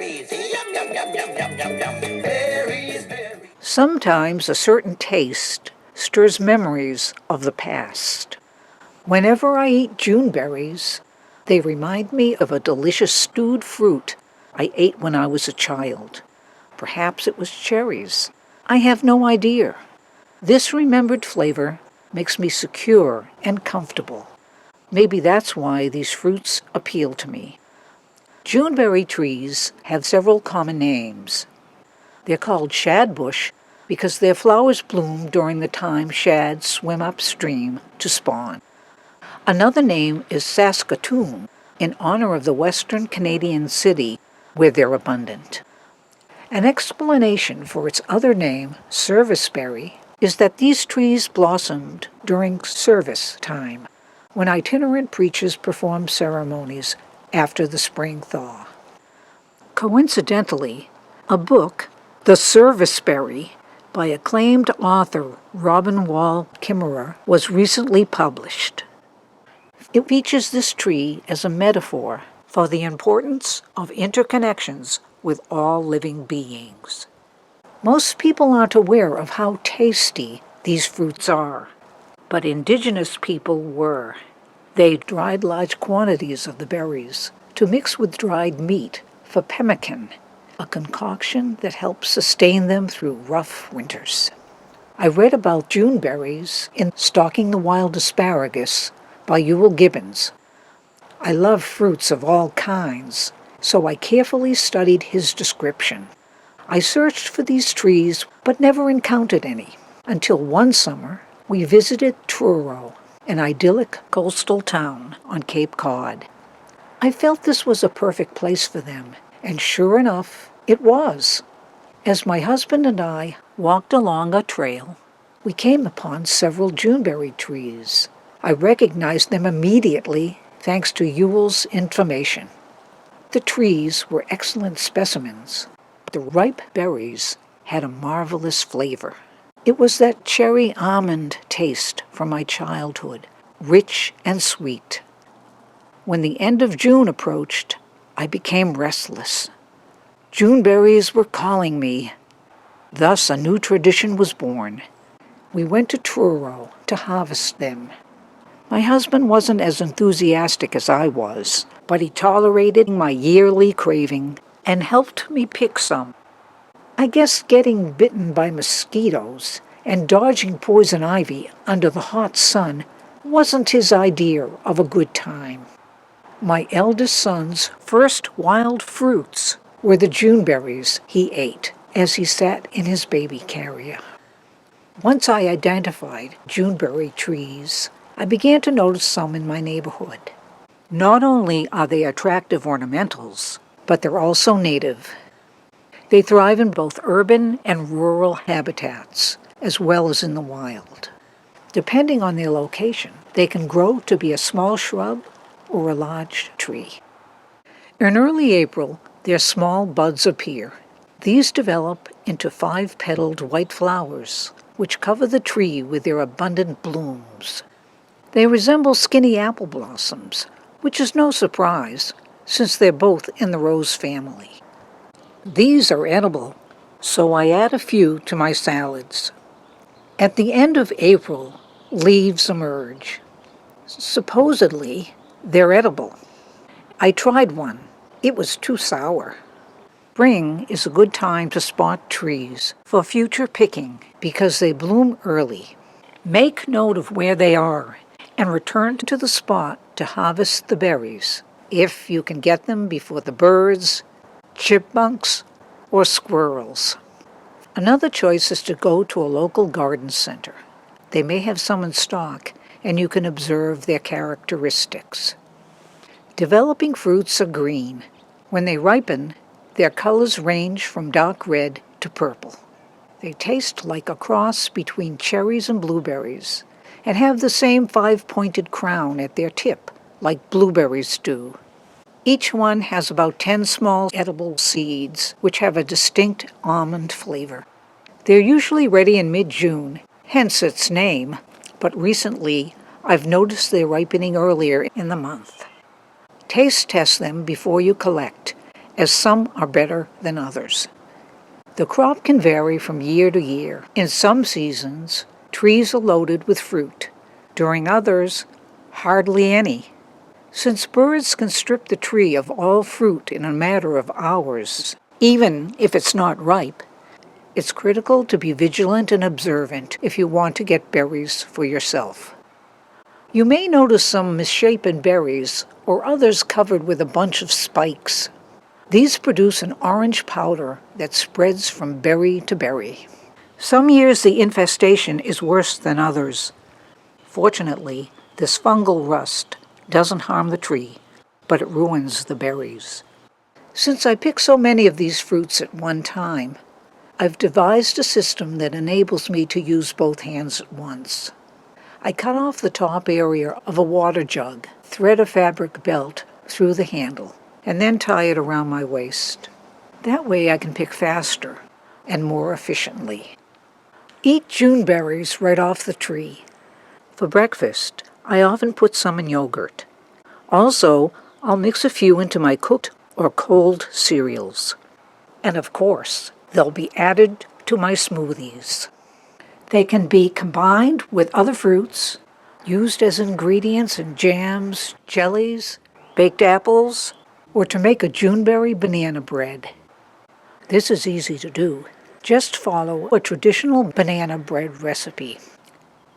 berries. Yum, yum, yum, yum, yum, yum, yum. Berries, berries. Sometimes a certain taste stirs memories of the past. Whenever I eat Juneberries, they remind me of a delicious stewed fruit I ate when I was a child. Perhaps it was cherries. I have no idea. This remembered flavor makes me secure and comfortable. Maybe that's why these fruits appeal to me. Juneberry trees have several common names. They're called shadbush because their flowers bloom during the time shads swim upstream to spawn. Another name is Saskatoon, in honor of the western Canadian city where they're abundant. An explanation for its other name, serviceberry, is that these trees blossomed during service time, when itinerant preachers performed ceremonies after the spring thaw. Coincidentally, a book, The Serviceberry, by acclaimed author Robin Wall Kimmerer, was recently published. It features this tree as a metaphor for the importance of interconnections with all living beings. Most people aren't aware of how tasty these fruits are, but indigenous people were. They dried large quantities of the berries to mix with dried meat for pemmican, a concoction that helps sustain them through rough winters. I read about Juneberries in Stalking the Wild Asparagus by Ewell Gibbons. I love fruits of all kinds, so I carefully studied his description. I searched for these trees but never encountered any, until one summer we visited Truro, an idyllic coastal town on Cape Cod. I felt this was a perfect place for them, and sure enough, it was. As my husband and I walked along a trail, we came upon several Juneberry trees. I recognized them immediately thanks to Ewell's information. The trees were excellent specimens. The ripe berries had a marvelous flavor. It was that cherry almond taste from my childhood, rich and sweet. When the end of June approached, I became restless. Juneberries were calling me. Thus a new tradition was born. We went to Truro to harvest them. My husband wasn't as enthusiastic as I was, but he tolerated my yearly craving and helped me pick some. I guess getting bitten by mosquitoes and dodging poison ivy under the hot sun wasn't his idea of a good time. My eldest son's first wild fruits were the Juneberries he ate as he sat in his baby carrier. Once I identified Juneberry trees, I began to notice some in my neighborhood. Not only are they attractive ornamentals, but they're also native. They thrive in both urban and rural habitats, as well as in the wild. Depending on their location, they can grow to be a small shrub or a large tree. In early April, their small buds appear. These develop into 5-petaled white flowers, which cover the tree with their abundant blooms. They resemble skinny apple blossoms, which is no surprise, since they're both in the rose family. These are edible, so I add a few to my salads. At the end of April, leaves emerge. Supposedly, they're edible. I tried one. It was too sour. Spring is a good time to spot trees for future picking because they bloom early. Make note of where they are and return to the spot to harvest the berries, if you can get them before the birds, chipmunks, or squirrels. Another choice is to go to a local garden center. They may have some in stock, and you can observe their characteristics. Developing fruits are green. When they ripen, their colors range from dark red to purple. They taste like a cross between cherries and blueberries, and have the same 5-pointed crown at their tip, like blueberries do. Each one has about 10 small edible seeds, which have a distinct almond flavor. They're usually ready in mid-June, hence its name, but recently I've noticed they're ripening earlier in the month. Taste test them before you collect, as some are better than others. The crop can vary from year to year. In some seasons, trees are loaded with fruit. During others, hardly any. Since birds can strip the tree of all fruit in a matter of hours, even if it's not ripe, it's critical to be vigilant and observant if you want to get berries for yourself. You may notice some misshapen berries or others covered with a bunch of spikes. These produce an orange powder that spreads from berry to berry. Some years the infestation is worse than others. Fortunately, this fungal rust doesn't harm the tree, but it ruins the berries. Since I pick so many of these fruits at one time, I've devised a system that enables me to use both hands at once. I cut off the top area of a water jug, thread a fabric belt through the handle, and then tie it around my waist. That way I can pick faster and more efficiently. Eat Juneberries right off the tree. For breakfast, I often put some in yogurt. Also, I'll mix a few into my cooked or cold cereals. And of course, they'll be added to my smoothies. They can be combined with other fruits, used as ingredients in jams, jellies, baked apples, or to make a Juneberry banana bread. This is easy to do. Just follow a traditional banana bread recipe.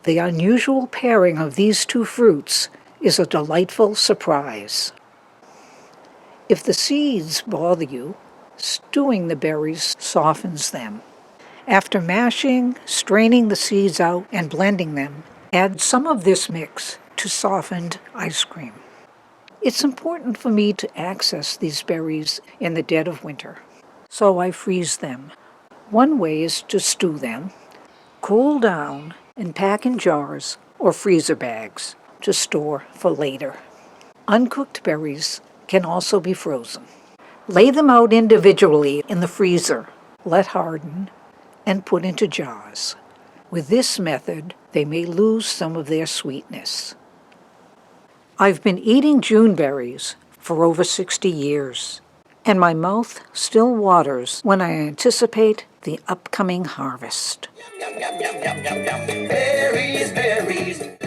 The unusual pairing of these two fruits is a delightful surprise. If the seeds bother you, stewing the berries softens them. After mashing, straining the seeds out, and blending them, add some of this mix to softened ice cream. It's important for me to access these berries in the dead of winter, so I freeze them. One way is to stew them, cool down, and pack in jars or freezer bags to store for later. Uncooked berries can also be frozen. Lay them out individually in the freezer, let harden, and put into jars. With this method, they may lose some of their sweetness. I've been eating Juneberries for over 60 years, and my mouth still waters when I anticipate the upcoming harvest. Yum, yum, yum, yum, yum, yum. Berries, berries.